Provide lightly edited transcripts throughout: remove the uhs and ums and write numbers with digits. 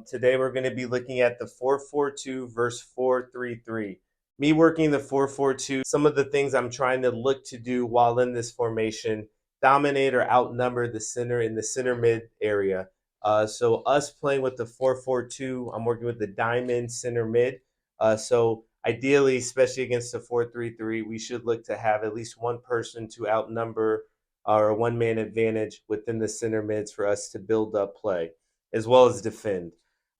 Today we're going to be looking at the 4-4-2 versus 4-3-3. Me working the 4-4-2, some of the things I'm trying to look to do while in this formation: dominate or outnumber the center in the center mid area. So us playing with the 4-4-2, I'm working with the diamond center mid. So ideally, especially against the 4-3-3, we should look to have at least one person to outnumber or a one man advantage within the center mids for us to build up play as well as defend.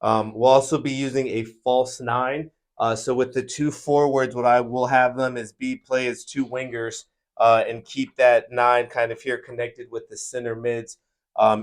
We'll also be using a false nine. So with the two forwards, what I will have them is be play as two wingers and keep that nine kind of here connected with the center mids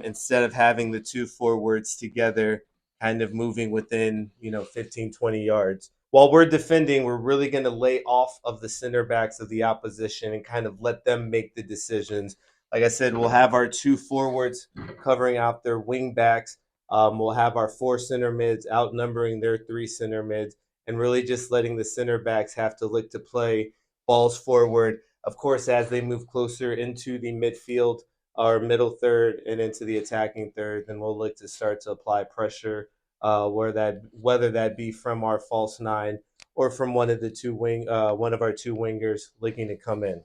instead of having the two forwards together kind of moving within 15, 20 yards. While we're defending, we're really going to lay off of the center backs of the opposition and kind of let them make the decisions. Like I said, we'll have our two forwards covering out their wing backs. We'll have our four center mids outnumbering their three center mids and really just letting the center backs have to look to play balls forward. Of course, as they move closer into the midfield, our middle third, and into the attacking third, then we'll look to start to apply pressure, whether that be from our false nine or from one of our two wingers looking to come in.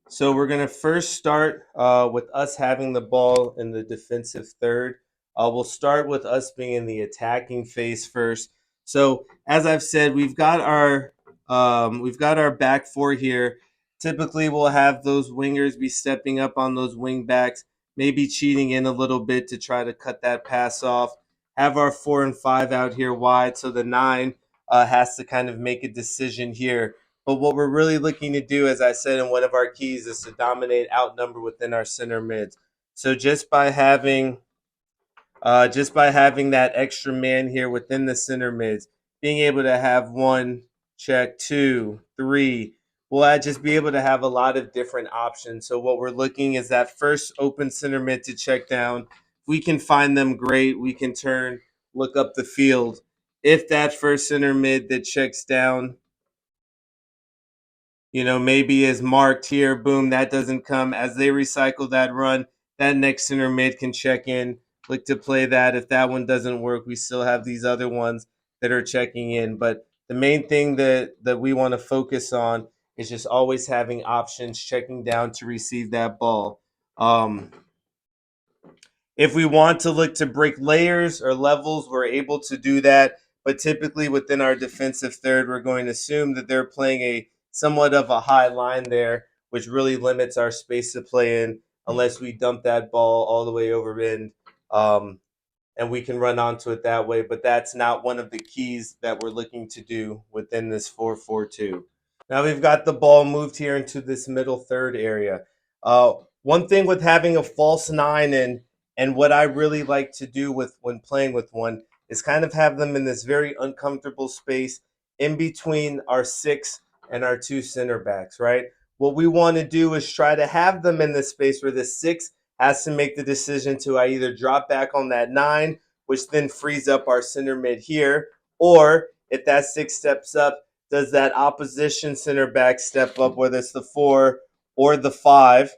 So we're going to first start with us having the ball in the defensive third. We'll start with us being in the attacking phase first. So as I've said, we've got our back four here. Typically, we'll have those wingers be stepping up on those wing backs, maybe cheating in a little bit to try to cut that pass off. Have our 4 and 5 out here wide, so the 9 has to kind of make a decision here. But what we're really looking to do, as I said in one of our keys, is to dominate, outnumber within our center mids. So just by having that extra man here within the center mids, being able to have one check, two, three, we'll just be able to have a lot of different options. So what we're looking is that first open center mid to check down. If we can find them, great. We can look up the field. If that first center mid that checks down maybe is marked here. Boom, that doesn't come. As they recycle that run, that next center mid can check in, look to play that. If that one doesn't work, we still have these other ones that are checking in. But the main thing that we want to focus on is just always having options, checking down to receive that ball. If we want to look to break layers or levels, we're able to do that. But typically within our defensive third, we're going to assume that they're playing a somewhat of a high line there, which really limits our space to play in unless we dump that ball all the way over end. And we can run onto it that way. But that's not one of the keys that we're looking to do within this 4-4-2. Now we've got the ball moved here into this middle third area. One thing with having a false nine and what I really like to do with when playing with one is kind of have them in this very uncomfortable space in between our six and our two center backs, right? What we want to do is try to have them in this space where the six has to make the decision to either drop back on that nine, which then frees up our center mid here, or if that six steps up, does that opposition center back step up, whether it's the 4 or the 5?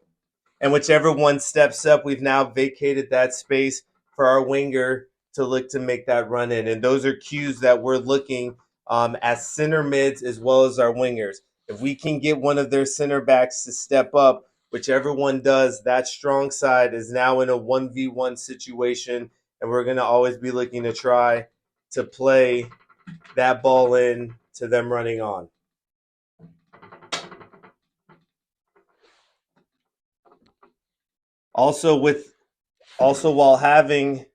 And whichever one steps up, we've now vacated that space for our winger to look to make that run in. And those are cues that we're looking as center mids as well as our wingers. If we can get one of their center backs to step up, whichever one does, that strong side is now in a 1v1 situation. And we're going to always be looking to try to play that ball in to them running on. Also, while having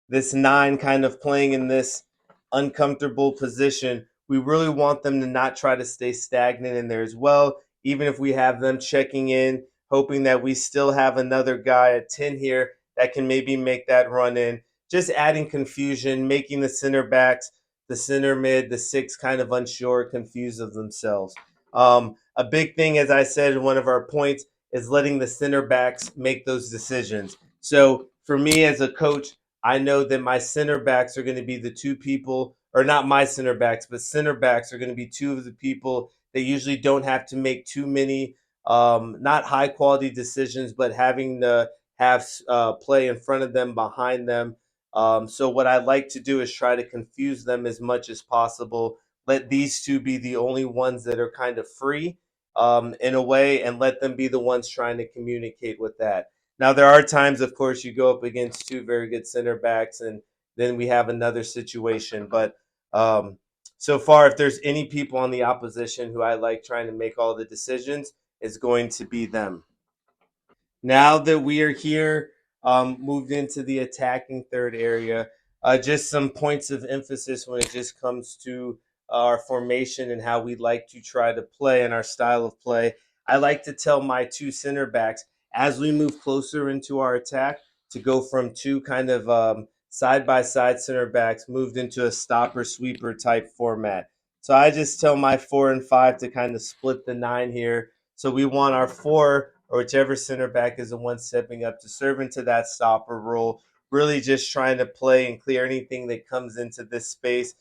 this nine kind of playing in this uncomfortable position, we really want them to not try to stay stagnant in there as well. Even if we have them checking in, hoping that we still have another guy at 10 here that can maybe make that run in. Just adding confusion, making the center backs, the center mid, the six kind of unsure, confused of themselves. A big thing, as I said in one of our points, is letting the center backs make those decisions. So for me as a coach, I know that my center backs are going to be the two people, or not my center backs, but center backs are going to be two of the people that usually don't have to make too many, not high quality decisions, but having to have play in front of them, behind them, So what I like to do is try to confuse them as much as possible. Let these two be the only ones that are kind of free in a way, and let them be the ones trying to communicate with that. Now, there are times, of course, you go up against two very good center backs, and then we have another situation. But so far, if there's any people on the opposition who I like trying to make all the decisions, it's going to be them. Now that we are here, moved into the attacking third area, just some points of emphasis when it just comes to our formation and how we like to try to play and our style of play. I like to tell my two center backs as we move closer into our attack to go from two kind of side by side center backs moved into a stopper sweeper type format. So I just tell my 4 and 5 to kind of split the nine here. So we want our four or whichever center back is the one stepping up to serve into that stopper role, really just trying to play and clear anything that comes into this space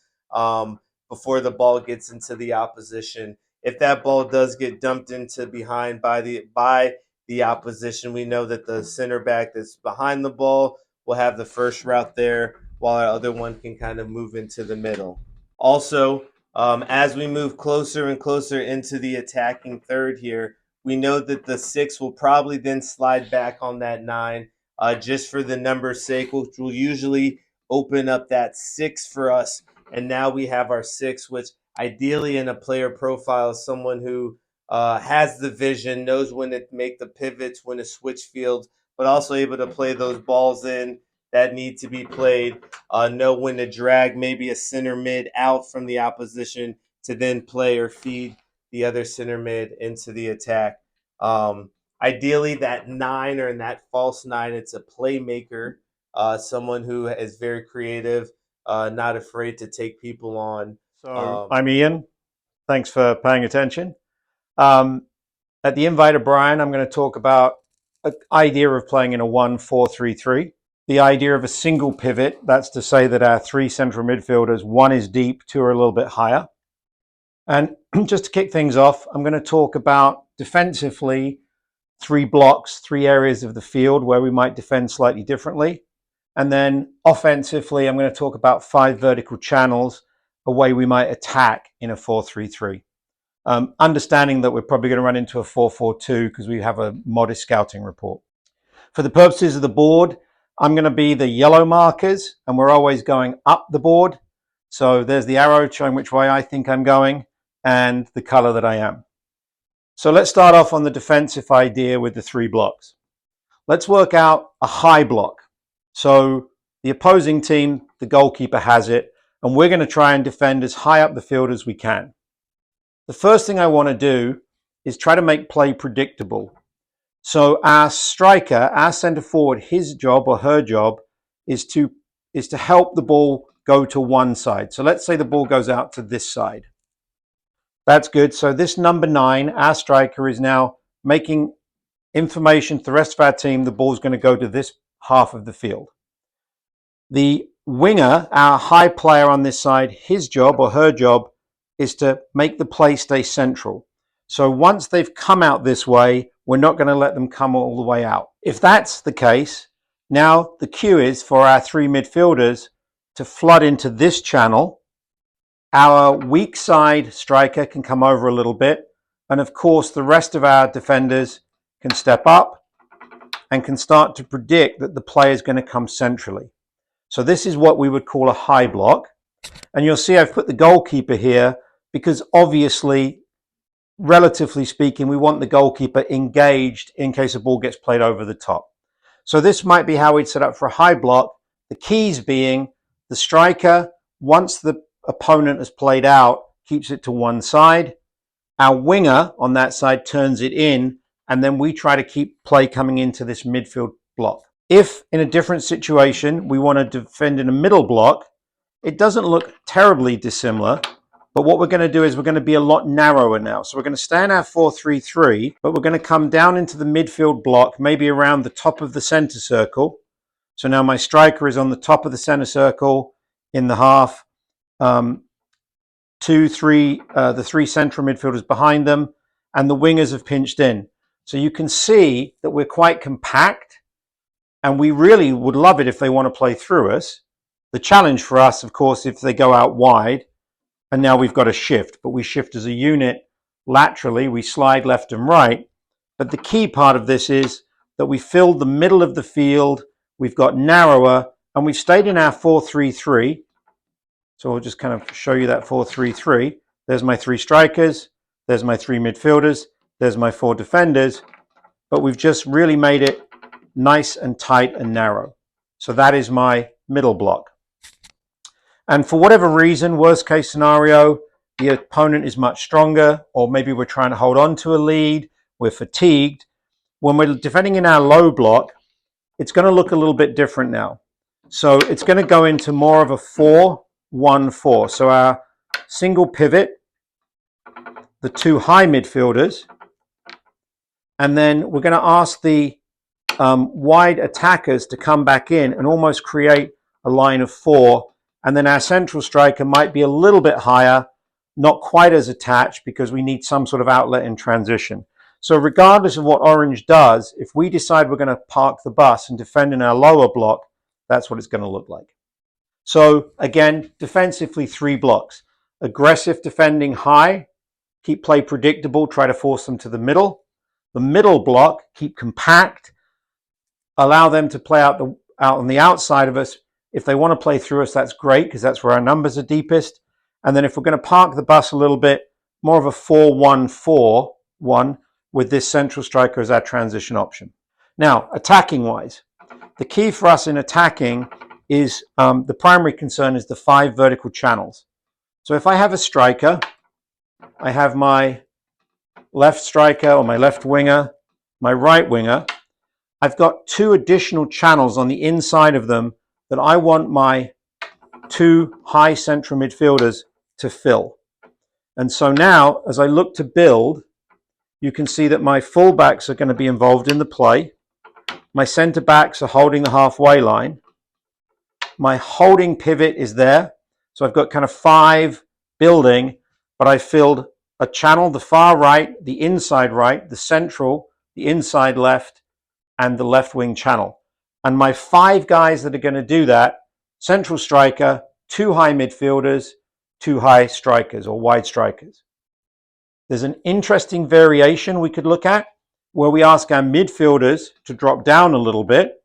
before the ball gets into the opposition. If that ball does get dumped into behind by the opposition, we know that the center back that's behind the ball will have the first route there, while our other one can kind of move into the middle. Also, as we move closer and closer into the attacking third here, we know that the six will probably then slide back on that nine, just for the number's sake, which will usually open up that six for us. And now we have our six, which ideally in a player profile is someone who has the vision, knows when to make the pivots, when to switch fields, but also able to play those balls in that need to be played, know when to drag maybe a center mid out from the opposition to then play or feed the other center mid into the attack. Ideally, that nine or in that false nine, it's a playmaker, someone who is very creative, not afraid to take people on. So Um, I'm Ian. Thanks for paying attention. Um, at the invite of Brian, I'm going to talk about an idea of playing in a 1-4-3-3. The idea of a single pivot, that's to say that our three central midfielders, one is deep, two are a little bit higher. And just to kick things off, I'm going to talk about defensively three blocks, three areas of the field where we might defend slightly differently. And then offensively, I'm going to talk about 5 vertical channels, a way we might attack in a 4-3-3. Understanding that we're probably going to run into a 4-4-2 because we have a modest scouting report. For the purposes of the board, I'm going to be the yellow markers, and we're always going up the board. So there's the arrow showing which way I think I'm going and the color that I am. So let's start off on the defensive idea with the 3 blocks. Let's work out a high block. So the opposing team, the goalkeeper has it, and we're going to try and defend as high up the field as we can. The first thing I want to do is try to make play predictable. So our striker, our centre forward, his job or her job is to help the ball go to one side. So let's say the ball goes out to this side. That's good. So this number 9, our striker, is now making information to the rest of our team the ball's going to go to this half of the field. The winger, our high player on this side, his job or her job is to make the play stay central. So once they've come out this way, we're not going to let them come all the way out. If that's the case, now the cue is for our 3 midfielders to flood into this channel. Our weak side striker can come over a little bit. And of course, the rest of our defenders can step up and can start to predict that the play is going to come centrally. So this is what we would call a high block. And you'll see I've put the goalkeeper here because obviously, relatively speaking, we want the goalkeeper engaged in case a ball gets played over the top. So this might be how we'd set up for a high block. The keys being the striker, once the opponent has played out, keeps it to one side. Our winger on that side turns it in, and then we try to keep play coming into this midfield block. If in a different situation we want to defend in a middle block, it doesn't look terribly dissimilar, but what we're going to do is we're going to be a lot narrower now. So we're going to stay in our 4-3-3, but we're going to come down into the midfield block, maybe around the top of the center circle. So now my striker is on the top of the center circle in the half. The 3 central midfielders behind them, and the wingers have pinched in. So you can see that we're quite compact. And we really would love it if they want to play through us. The challenge for us, of course, if they go out wide, and now we've got to shift, but we shift as a unit laterally, we slide left and right. But the key part of this is that we filled the middle of the field, we've got narrower, and we've stayed in our 4-3-3. So I'll just kind of show you that 4-3-3. There's my 3 strikers, there's my 3 midfielders, there's my 4 defenders, but we've just really made it nice and tight and narrow. So that is my middle block. And for whatever reason, worst case scenario, the opponent is much stronger, or maybe we're trying to hold on to a lead, we're fatigued. When we're defending in our low block, it's going to look a little bit different now. So it's going to go into more of a 4-1-4. So our single pivot, the 2 high midfielders, and then we're going to ask the wide attackers to come back in and almost create a line of 4. And then our central striker might be a little bit higher, not quite as attached, because we need some sort of outlet in transition. So regardless of what orange does, if we decide we're going to park the bus and defend in our lower block, that's what it's going to look like. So again, defensively, 3 blocks. Aggressive defending high, keep play predictable, try to force them to the middle. The middle block, keep compact, allow them to play out on the outside of us. If they want to play through us, that's great, because that's where our numbers are deepest. And then if we're going to park the bus a little bit, more of a 4-1-4-1 with this central striker as our transition option. Now, attacking wise, the key for us in attacking is the primary concern is the 5 vertical channels. So if I have a striker, I have my left striker or my left winger, my right winger, I've got 2 additional channels on the inside of them that I want my 2 high central midfielders to fill. And so now, as I look to build, you can see that my fullbacks are going to be involved in the play. My centre backs are holding the halfway line. My holding pivot is there. So I've got kind of 5 building, but I filled a channel, the far right, the inside right, the central, the inside left, and the left wing channel. And my 5 guys that are going to do that, central striker, 2 high midfielders, 2 high strikers or wide strikers. There's an interesting variation we could look at where we ask our midfielders to drop down a little bit.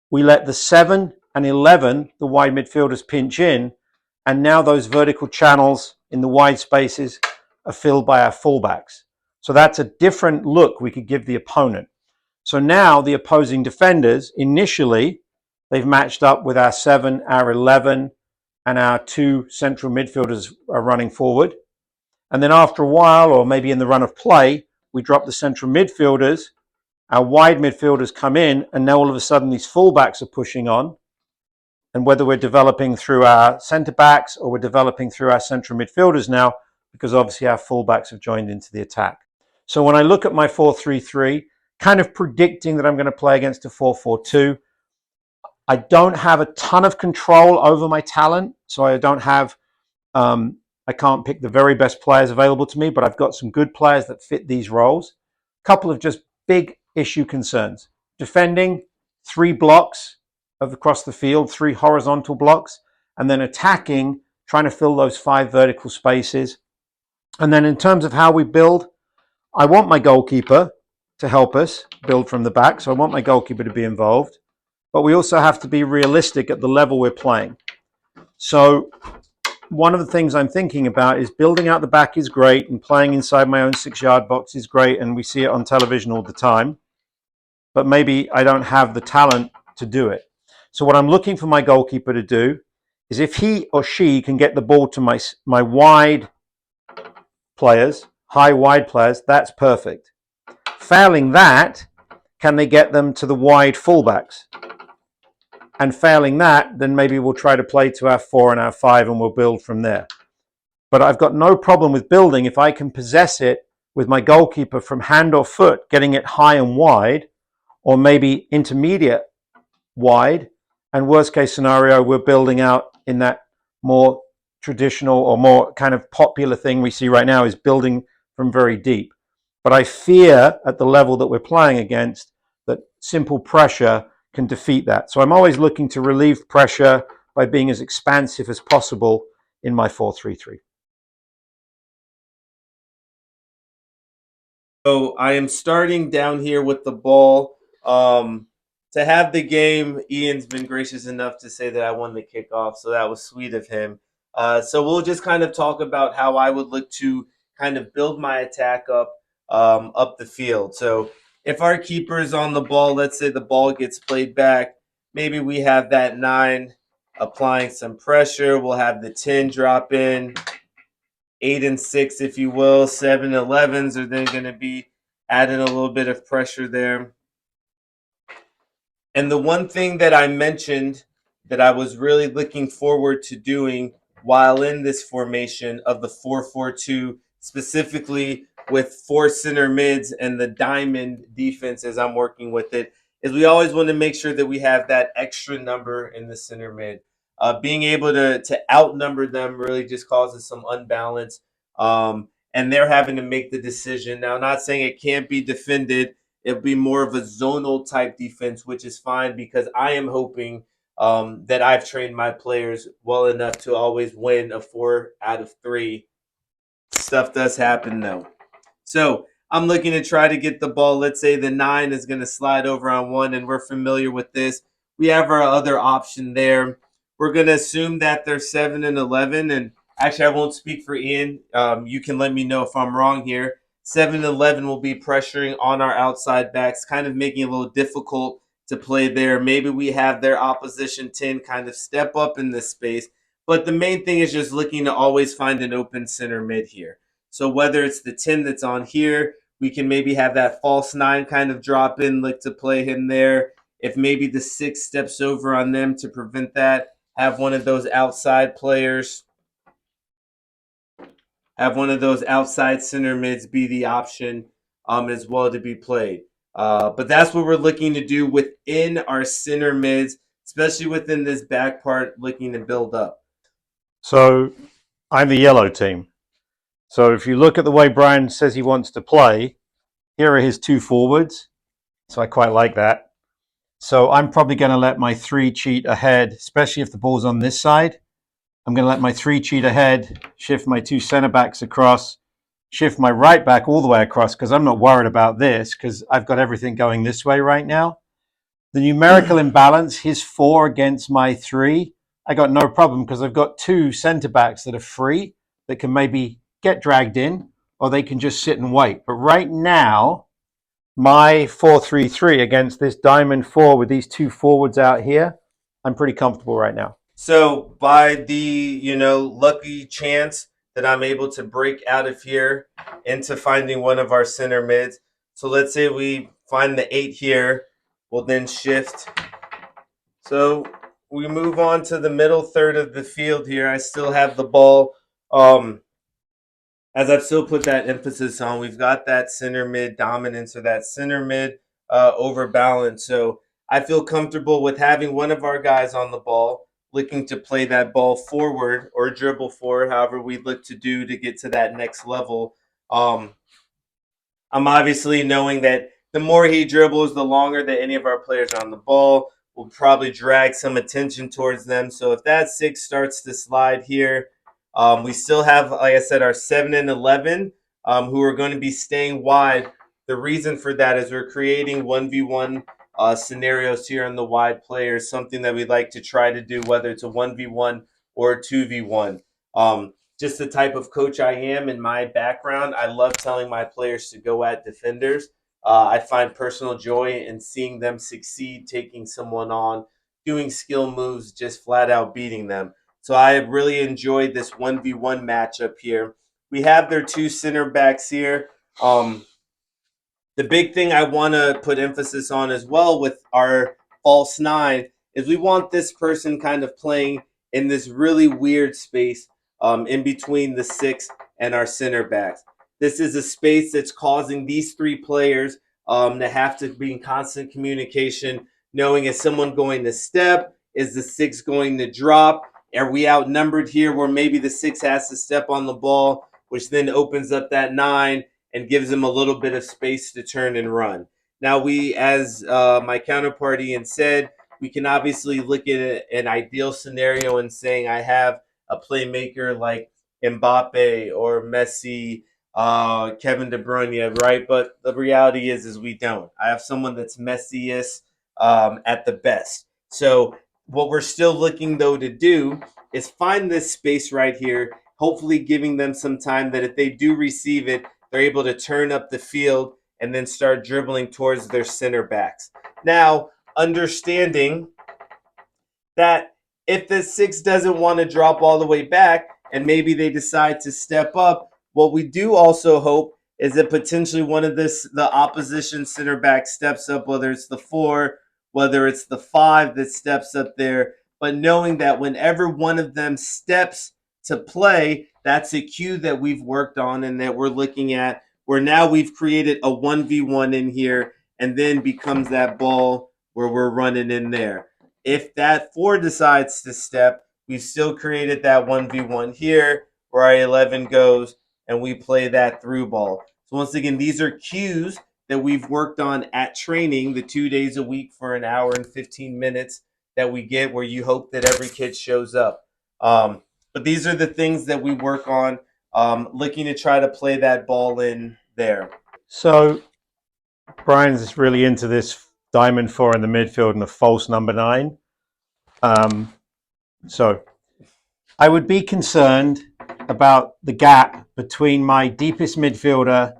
We let the 7 and 11, the wide midfielders, pinch in, and now those vertical channels in the wide spaces are filled by our fullbacks. So that's a different look we could give the opponent. So now the opposing defenders, initially, they've matched up with our 7, our 11, and our 2 central midfielders are running forward. And then after a while, or maybe in the run of play, we drop the central midfielders, our wide midfielders come in, and now all of a sudden these fullbacks are pushing on. And whether we're developing through our centre backs or we're developing through our central midfielders now, because obviously our fullbacks have joined into the attack. So when I look at my 4-3-3, kind of predicting that I'm going to play against a 4-4-2, I don't have a ton of control over my talent. So I don't have, I can't pick the very best players available to me, but I've got some good players that fit these roles. A couple of just big issue concerns. Defending, 3 blocks across the field, 3 horizontal blocks, and then attacking, trying to fill those 5 vertical spaces. And then in terms of how we build, I want my goalkeeper to help us build from the back. So I want my goalkeeper to be involved, but we also have to be realistic at the level we're playing. So one of the things I'm thinking about is building out the back is great, and playing inside my own 6-yard box is great, and we see it on television all the time, but maybe I don't have the talent to do it. So what I'm looking for my goalkeeper to do is, if he or she can get the ball to my wide players, high wide players, that's perfect. Failing that, can they get them to the wide fullbacks? And failing that, then maybe we'll try to play to our 4 and our 5 and we'll build from there. But I've got no problem with building if I can possess it with my goalkeeper from hand or foot, getting it high and wide, or maybe intermediate wide. And worst case scenario, we're building out in that more traditional or more kind of popular thing we see right now is building from very deep. But I fear at the level that we're playing against that simple pressure can defeat that. So I'm always looking to relieve pressure by being as expansive as possible in my 4-3-3. So I am starting down here with the ball. To have the game, Ian's been gracious enough to say that I won the kickoff, so that was sweet of him. So we'll just kind of talk about how I would look to kind of build my attack up the field. So if our keeper is on the ball, let's say the ball gets played back, maybe we have that 9 applying some pressure. We'll have the 10 drop in, 8 and 6, if you will. 7-11s are then going to be adding a little bit of pressure there. And the one thing that I mentioned that I was really looking forward to doing while in this formation of the 4-4-2, specifically with 4 center mids and the diamond defense as I'm working with it, is we always want to make sure that we have that extra number in the center mid. Being able to outnumber them really just causes some unbalance. And they're having to make the decision. Now, not saying it can't be defended, it'll be more of a zonal type defense, which is fine because I am hoping that I've trained my players well enough to always win a 4 out of 3. Stuff does happen though. So I'm looking to try to get the ball. Let's say the 9 is going to slide over on 1, and we're familiar with this. We have our other option there. We're going to assume that they're 7-11. And actually, I won't speak for Ian. You can let me know if I'm wrong here. 7-11 will be pressuring on our outside backs, kind of making it a little difficult to play there. Maybe we have their opposition 10 kind of step up in this space. But the main thing is just looking to always find an open center mid here. So whether it's the 10 that's on here, we can maybe have that false 9 kind of drop in, look to play him there. If maybe the 6 steps over on them to prevent that, have one of those outside players, have one of those outside center mids be the option as well to be played. But that's what we're looking to do within our center mids, especially within this back part, looking to build up. So I'm the yellow team. So if you look at the way Brian says he wants to play, here are his 2 forwards. So I quite like that. So I'm probably going to let my 3 cheat ahead, especially if the ball's on this side. I'm going to let my 3 cheat ahead, shift my 2 center backs across, shift my right back all the way across because I'm not worried about this because I've got everything going this way right now. The numerical imbalance, his 4 against my 3, I got no problem because I've got 2 center backs that are free that can maybe get dragged in or they can just sit and wait. But right now, my 4-3-3 against this diamond 4 with these 2 forwards out here, I'm pretty comfortable right now. So by the, lucky chance that I'm able to break out of here into finding one of our center mids. So let's say we find the 8 here, we'll then shift. So we move on to the middle third of the field here. I still have the ball. As I've still put that emphasis on, we've got that center mid dominance or that center mid overbalance. So I feel comfortable with having one of our guys on the ball, looking to play that ball forward or dribble forward, however we look to do to get to that next level. Um, I'm obviously knowing that the more he dribbles, the longer that any of our players are on the ball, will probably drag some attention towards them. So if that 6 starts to slide here, we still have, like I said, our 7-11 who are going to be staying wide. The reason for that is we're creating 1v1 scenarios here on the wide players, something that we like to try to do, whether it's a 1v1 or a 2v1. Just the type of coach I am in my background, I love telling my players to go at defenders. I find personal joy in seeing them succeed, taking someone on, doing skill moves, just flat out beating them. So I really enjoyed this 1v1 matchup here. We have their 2 center backs here. The big thing I want to put emphasis on as well with our false 9 is we want this person kind of playing in this really weird space in between the 6 and our center backs. This is a space that's causing these 3 players to have to be in constant communication, knowing is someone going to step? Is the 6 going to drop? Are we outnumbered here where maybe the 6 has to step on the ball, which then opens up that 9 and gives them a little bit of space to turn and run. Now, we, as my counterpart Ian said, we can obviously look at an ideal scenario and saying I have a playmaker like Mbappe or Messi, Kevin De Bruyne, right? But the reality is we don't. I have someone that's Messiest at the best. So what we're still looking though to do is find this space right here, hopefully giving them some time that if they do receive it, they're able to turn up the field and then start dribbling towards their center backs. Now, understanding that if the six doesn't want to drop all the way back and maybe they decide to step up, what we do also hope is that potentially one of the opposition center back steps up, whether it's the four, whether it's the five that steps up there, but knowing that whenever one of them steps to play, that's a cue that we've worked on and that we're looking at where now we've created a 1v1 in here and then becomes that ball where we're running in there. If that four decides to step, we've still created that 1v1 here where our 11 goes and we play that through ball. So, once again, these are cues that we've worked on at training the 2 days a week for an hour and 15 minutes that we get where you hope that every kid shows up. But these are the things that we work on, looking to try to play that ball in there. So Brian's really into this diamond four in the midfield and a false number 9. So I would be concerned about the gap between my deepest midfielder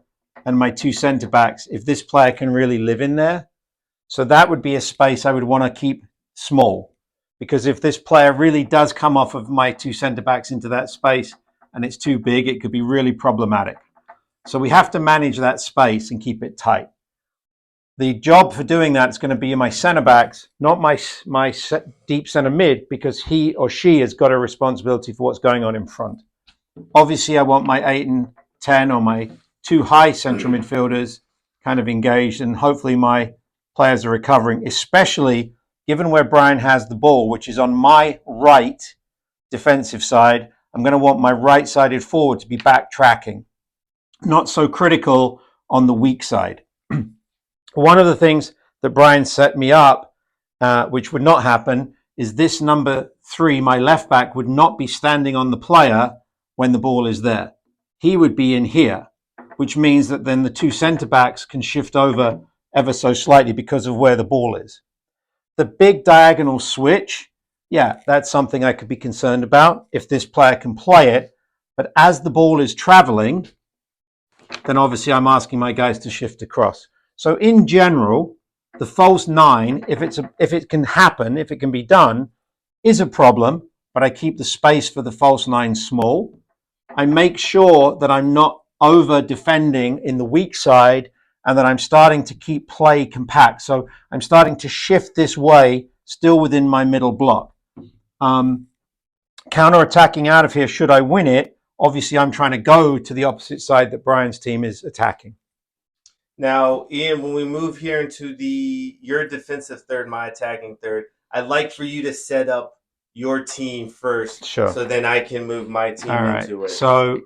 and my 2 centre backs if this player can really live in there. So that would be a space I would want to keep small, because if this player really does come off of my 2 centre backs into that space and it's too big, it could be really problematic. So we have to manage that space and keep it tight. The job for doing that is going to be my centre backs, not my deep centre mid, because he or she has got a responsibility for what's going on in front. Obviously, I want my 8 and 10 or my 2 high central midfielders kind of engaged, and hopefully my players are recovering, especially given where Brian has the ball, which is on my right defensive side. I'm going to want my right-sided forward to be backtracking, not so critical on the weak side. One of the things that Brian set me up, which would not happen, is this number 3, my left back, would not be standing on the player when the ball is there. He would be in here, which means that then the 2 centre backs can shift over ever so slightly because of where the ball is. The big diagonal switch, yeah, that's something I could be concerned about if this player can play it. But as the ball is traveling, then obviously I'm asking my guys to shift across. So in general, the false 9, if it can happen, if it can be done, is a problem, but I keep the space for the false 9 small. I make sure that I'm not over defending in the weak side and that I'm starting to keep play compact. So I'm starting to shift this way, still within my middle block. Counter-attacking out of here, should I win it, obviously I'm trying to go to the opposite side that Brian's team is attacking. Now, Ian, when we move here into your defensive third, my attacking third, I'd like for you to set up your team first, Sure. so then I can move my team All right. into it. So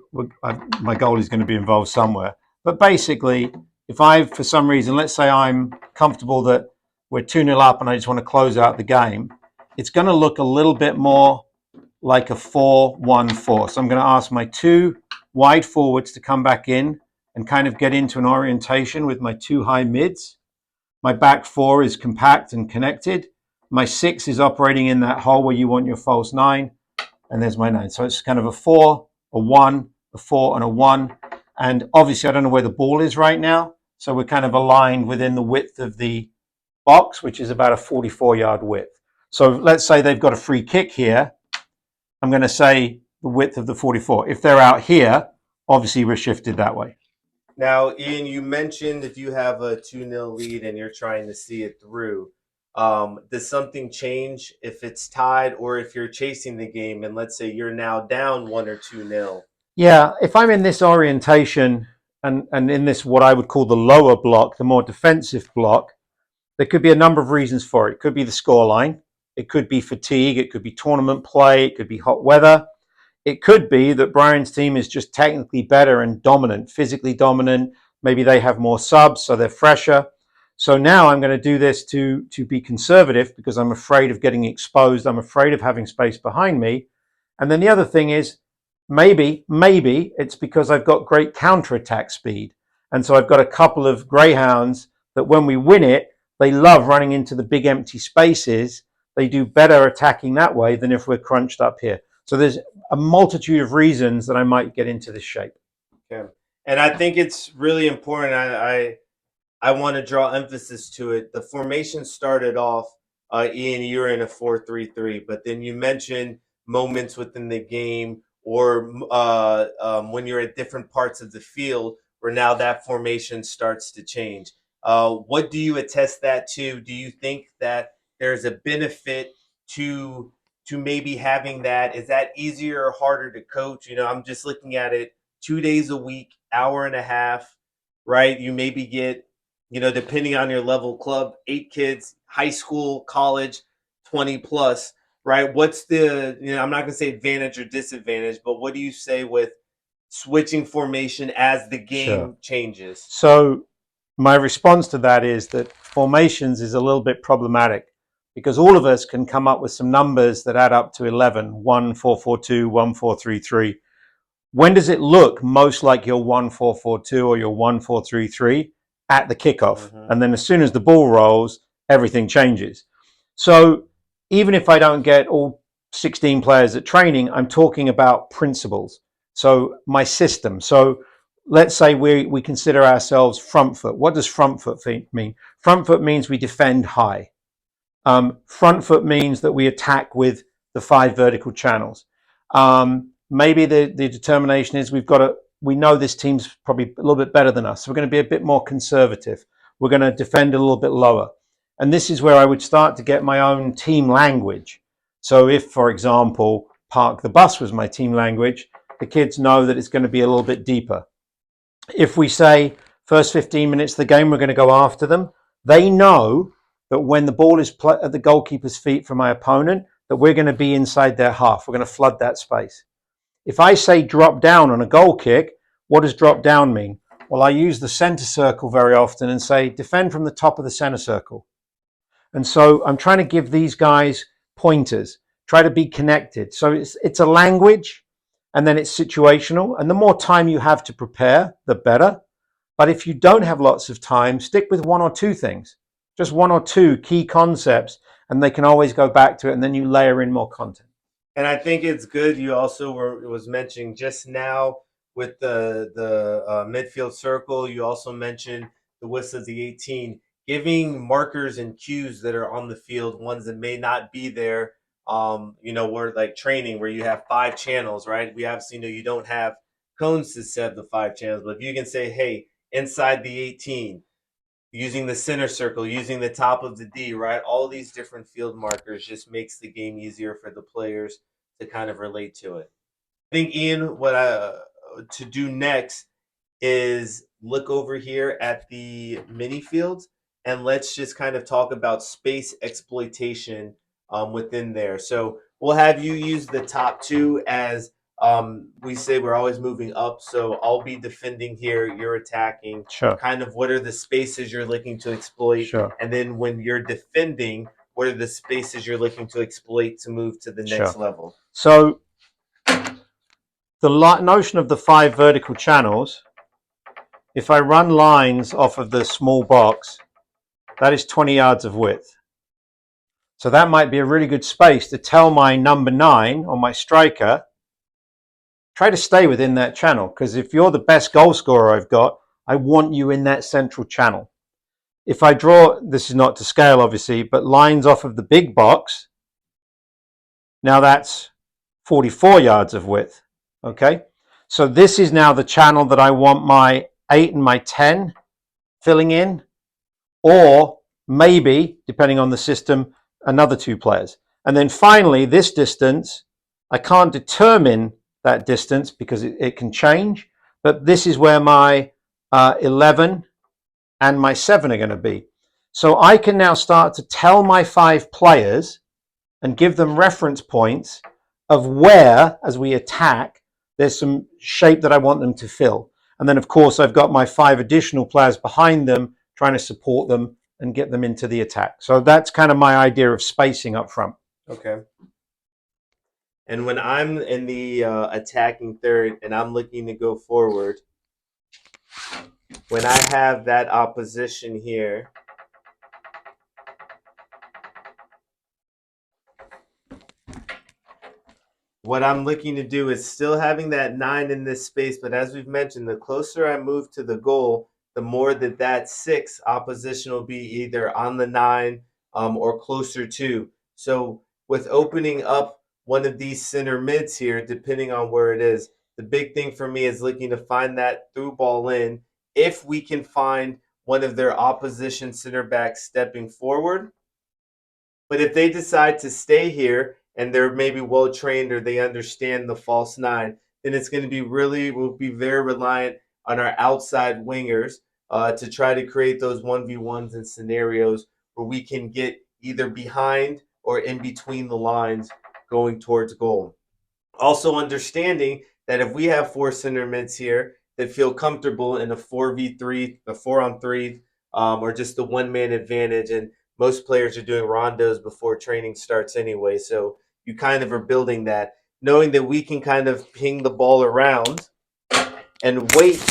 my goal is going to be involved somewhere. But basically, if I, for some reason, let's say I'm comfortable that we're 2-0 up and I just want to close out the game, it's going to look a little bit more like a 4-1-4. So I'm going to ask my 2 wide forwards to come back in and kind of get into an orientation with my 2 high mids. My back 4 is compact and connected. My 6 is operating in that hole where you want your false 9. And there's my 9. So it's kind of a 4, a 1, a 4, and a 1. And obviously, I don't know where the ball is right now. So we're kind of aligned within the width of the box, which is about a 44-yard width. So let's say they've got a free kick here. I'm going to say the width of the 44. If they're out here, obviously we're shifted that way. Now, Ian, you mentioned if you have a 2-0 lead and you're trying to see it through, does something change if it's tied or if you're chasing the game and let's say you're now down 1 or 2-0? Yeah, if I'm in this orientation and in this what I would call the lower block, the more defensive block, there could be a number of reasons for it. It could be the scoreline. It could be fatigue. It could be tournament play. It could be hot weather. It could be that Brian's team is just technically better and dominant, physically dominant. Maybe they have more subs, so they're fresher. So now I'm going to do this to be conservative because I'm afraid of getting exposed. I'm afraid of having space behind me. And then the other thing is maybe it's because I've got great counterattack speed. And so I've got a couple of greyhounds that when we win it, they love running into the big empty spaces. They do better attacking that way than if we're crunched up here. So there's a multitude of reasons that I might get into this shape. Okay. And I think it's really important. I want to draw emphasis to it. The formation started off, Ian, you're in a 4-3-3, but then you mentioned moments within the game or when you're at different parts of the field where now that formation starts to change. What do you attest that to? Do you think that there's a benefit to maybe having that? Is that easier or harder to coach? I'm just looking at it 2 days a week, hour and a half, right? You maybe get depending on your level club, 8 kids, high school, college, 20 plus, right? What's the, I'm not going to say advantage or disadvantage, but what do you say with switching formation as the Sure. game changes? So my response to that is that formations is a little bit problematic because all of us can come up with some numbers that add up to 11, 1, 4, 4, 2, 1, 4, 3, 3. When does it look most like your 1-4-4-2 or your 1-4-3-3? At the kickoff. Mm-hmm. And then as soon as the ball rolls, everything changes. So even if I don't get all 16 players at training, I'm talking about principles. So my system. So let's say we consider ourselves front foot. What does front foot mean? Front foot means we defend high. Front foot means that we attack with the 5 vertical channels. Maybe the determination is we know this team's probably a little bit better than us. So we're going to be a bit more conservative. We're going to defend a little bit lower. And this is where I would start to get my own team language. So if, for example, park the bus was my team language, the kids know that it's going to be a little bit deeper. If we say first 15 minutes of the game, we're going to go after them, they know that when the ball is at the goalkeeper's feet for my opponent, that we're going to be inside their half. We're going to flood that space. If I say drop down on a goal kick, what does drop down mean? Well, I use the center circle very often and say defend from the top of the center circle. And so I'm trying to give these guys pointers, try to be connected. So it's a language and then it's situational. And the more time you have to prepare, the better. But if you don't have lots of time, stick with 1 or 2 things, just 1 or 2 key concepts, and they can always go back to it. And then you layer in more content. And I think it's good. You also was mentioning just now with the midfield circle. You also mentioned the whistle of the 18, giving markers and cues that are on the field, ones that may not be there. Where like training, where you have 5 channels, right? We obviously know you don't have cones to set the 5 channels, but if you can say, hey, inside the 18, using the center circle, using the top of the D, right? All these different field markers just makes the game easier for the players to kind of relate to it. I think, Ian, what to do next is look over here at the mini fields and let's just kind of talk about space exploitation within there. So we'll have you use the top 2 as we say we're always moving up. So I'll be defending here, you're attacking. Sure. Kind of what are the spaces you're looking to exploit? Sure. And then when you're defending, what are the spaces you're looking to exploit to move to the next level? So the notion of the 5 vertical channels, if I run lines off of the small box, that is 20 yards of width. So that might be a really good space to tell my number 9 or my striker, try to stay within that channel, because if you're the best goal scorer I've got, I want you in that central channel. If I draw, this is not to scale obviously, but lines off of the big box, now that's 44 yards of width. Okay, so this is now the channel that I want my 8 and my 10 filling in, or maybe, depending on the system, another 2 players. And then finally, this distance, I can't determine that distance because it can change, but this is where my 11 and my 7 are going to be. So I can now start to tell my 5 players and give them reference points of where, as we attack, there's some shape that I want them to fill. And then, of course, I've got my 5 additional players behind them trying to support them and get them into the attack. So that's kind of my idea of spacing up front. Okay. And when I'm in the attacking third and I'm looking to go forward, when I have that opposition here, what I'm looking to do is still having that 9 in this space, but as we've mentioned, the closer I move to the goal, the more that 6 opposition will be either on the 9 or closer to. So with opening up one of these center mids here, depending on where it is, the big thing for me is looking to find that through ball in. If we can find one of their opposition center backs stepping forward, but if they decide to stay here and they're maybe well trained or they understand the false 9, then it's going to be we'll be very reliant on our outside wingers to try to create those 1v1s and scenarios where we can get either behind or in between the lines going towards goal. Also understanding that if we have 4 center mids here that feel comfortable in a 4v3, a 4-on-3, or just the one-man advantage, and most players are doing rondos before training starts anyway, so you kind of are building that, knowing that we can kind of ping the ball around and wait.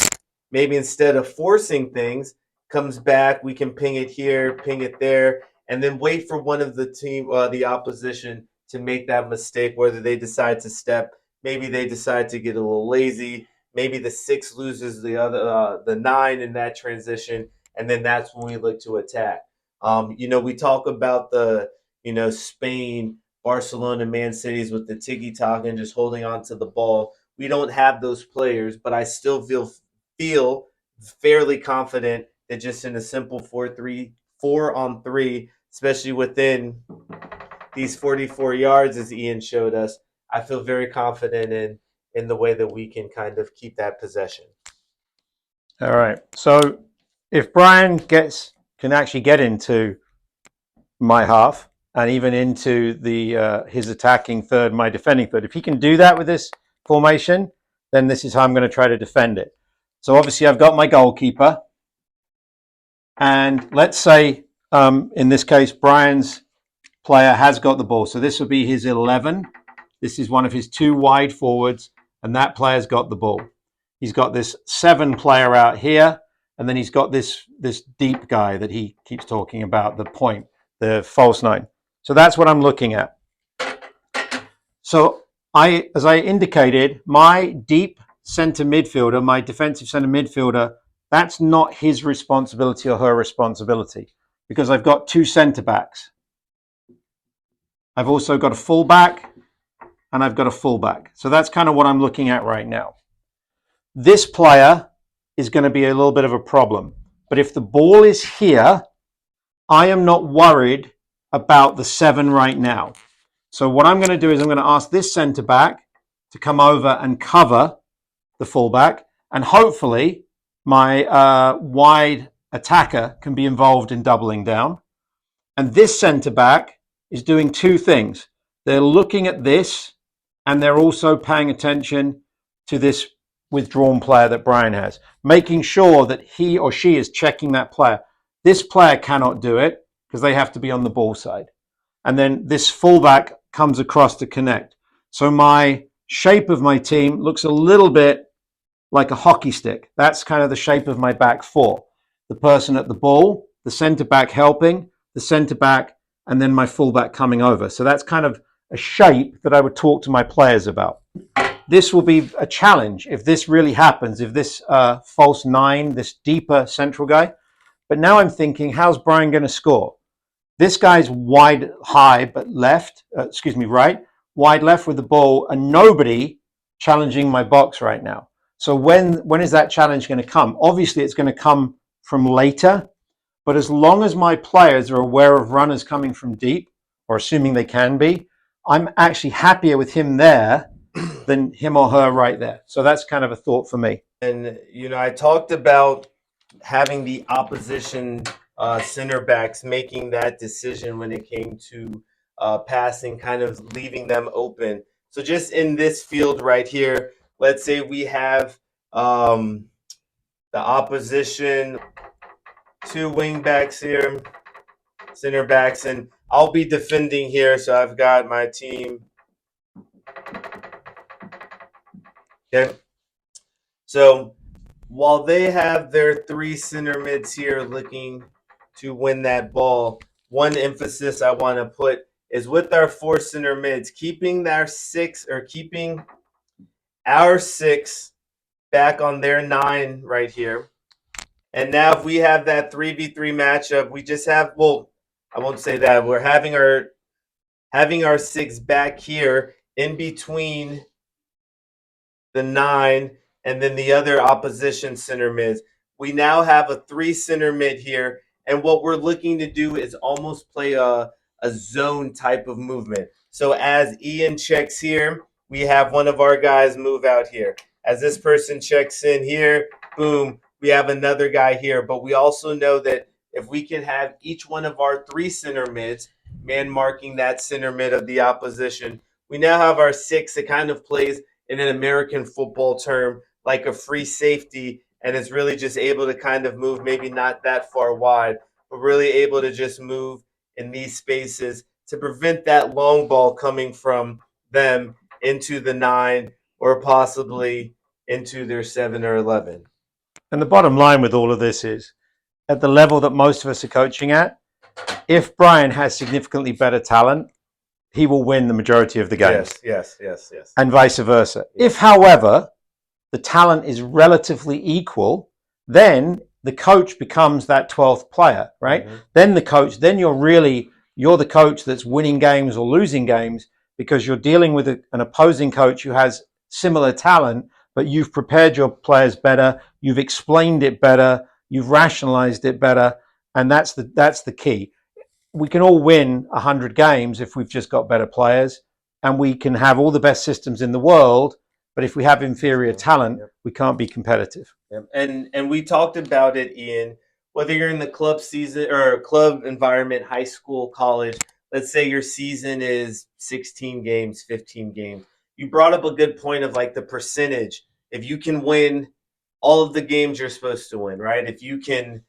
Maybe instead of forcing things, comes back, we can ping it here, ping it there, and then wait for one of the opposition to make that mistake, whether they decide to step, maybe they decide to get a little lazy, maybe the 6 loses the 9 in that transition, and then that's when we look to attack. We talk about Spain, Barcelona, Man Cities with the tiki-taka and just holding on to the ball. We don't have those players, but I still feel fairly confident that just in a simple 4-on-3, especially within these 44 yards, as Ian showed us, I feel very confident in the way that we can kind of keep that possession. All right. So if Brian can actually get into my half and even into the his attacking third, my defending third, if he can do that with this formation, then this is how I'm going to try to defend it. So obviously I've got my goalkeeper, and let's say in this case Brian's player has got the ball. So this will be his 11. This is one of his 2 wide forwards, and that player's got the ball. He's got this 7 player out here, and then he's got this deep guy that he keeps talking about, the point, the false 9. So that's what I'm looking at. So as I indicated, my deep center midfielder, my defensive center midfielder, that's not his responsibility or her responsibility, because I've got 2 center backs. I've also got a fullback and I've got a fullback. So that's kind of what I'm looking at right now. This player is going to be a little bit of a problem. But if the ball is here, I am not worried about the 7 right now. So what I'm going to do is I'm going to ask this centre back to come over and cover the fullback. And hopefully my wide attacker can be involved in doubling down. And this centre back is doing 2 things. They're looking at this, and they're also paying attention to this withdrawn player that Brian has, making sure that he or she is checking that player. This player cannot do it because they have to be on the ball side. And then this fullback comes across to connect. So my shape of my team looks a little bit like a hockey stick. That's kind of the shape of my back 4. The person at the ball, the centre back helping, the centre back, and then my fullback coming over. So that's kind of a shape that I would talk to my players about. This will be a challenge if this really happens, if this false 9, this deeper central guy. But now I'm thinking, how's Brian going to score? This guy's wide high, but right, wide left with the ball, and nobody challenging my box right now. So when is that challenge going to come? Obviously, it's going to come from later. But as long as my players are aware of runners coming from deep, or assuming they can be, I'm actually happier with him there than him or her right there. So that's kind of a thought for me. And, I talked about having the opposition center backs making that decision when it came to passing, kind of leaving them open. So just in this field right here, let's say we have the opposition 2 wing backs here. center backs, and I'll be defending here. So I've got my team. Okay. So while they have their three center mids here looking to win that ball, one emphasis I want to put is with our four center mids, keeping our six back on their nine right here. And now if we have that 3v3 matchup, we just have, well, I won't say that. We're having our six back here in between the nine, and then the other opposition center mids. We now have a three center mid here, and what we're looking to do is almost play a zone type of movement. So as Ian checks here, we have one of our guys move out here. As this person checks in here, boom, we have another guy here. But we also know that if we can have each one of our three center mids man marking that center mid of the opposition, we now have our six. It kind of plays in an American football term, like a free safety, and is really just able to kind of move, maybe not that far wide, but really able to just move in these spaces to prevent that long ball coming from them into the nine or possibly into their 7 or 11. And the bottom line with all of this is, at the level that most of us are coaching at, if Brian has significantly better talent, he will win the majority of the games. Yes. And vice versa. Yes. If, however, the talent is relatively equal, then the coach becomes that 12th player, right? Mm-hmm. Then you're the coach that's winning games or losing games because you're dealing with an opposing coach who has similar talent, but you've prepared your players better, you've explained it better, you've rationalized it better, and that's the key. We can all win 100 games if we've just got better players, and we can have all the best systems in the world, but if we have inferior talent, we can't be competitive. Yep. And we talked about it, Ian. Whether you're in the club season or club environment, high school, college, let's say your season is 16 games, 15 games. You brought up a good point of like the percentage. If you can win all of the games you're supposed to win, right? If you can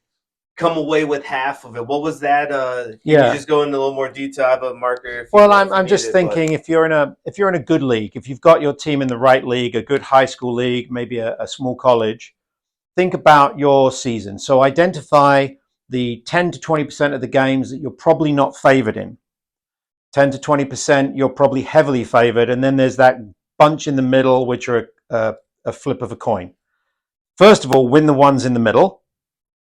come away with half of it. What was that? Can you just go into a little more detail? I have a marker. Well, I'm just thinking if you're in a good league, if you've got your team in the right league, a good high school league, maybe a small college, think about your season. So identify the 10 to 20% of the games that you're probably not favored in. 10 to 20% you're probably heavily favored, and then there's that bunch in the middle which are a flip of a coin. First of all, win the ones in the middle.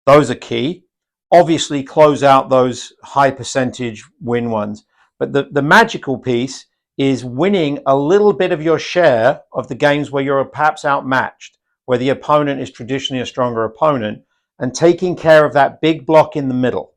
Those are key. Obviously, close out those high percentage win ones. But the magical piece is winning a little bit of your share of the games where you're perhaps outmatched, where the opponent is traditionally a stronger opponent, and taking care of that big block in the middle.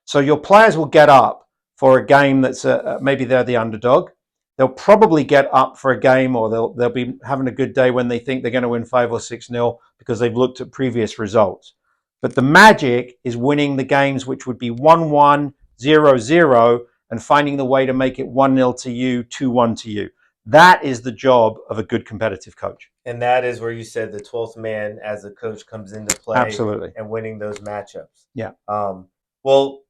So your players will get up for a game that's maybe they're the underdog. They'll probably get up for a game, or they'll be having a good day when they think they're going to win 5 or 6-0 because they've looked at previous results. But the magic is winning the games which would be 1-1, 0-0, and finding the way to make it 1-0 to you, 2-1 to you. That is the job of a good competitive coach. And that is where you said the 12th man as a coach comes into play. Absolutely. And winning those matchups. Yeah. Well,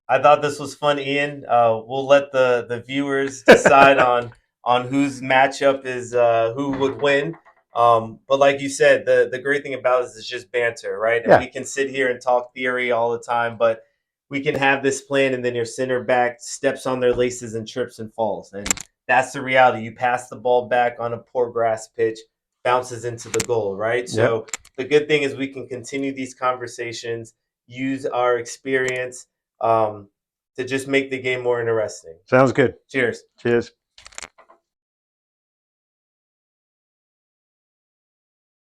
I thought this was fun, Ian. We'll let the viewers decide on whose matchup is who would win. But like you said, the great thing about this is just banter, right? And we can sit here and talk theory all the time, but we can have this plan, and then your center back steps on their laces and trips and falls. And that's the reality. You pass the ball back on a poor grass pitch, bounces into the goal, right? So the good thing is we can continue these conversations, use our experience to just make the game more interesting. Sounds good. Cheers. Cheers.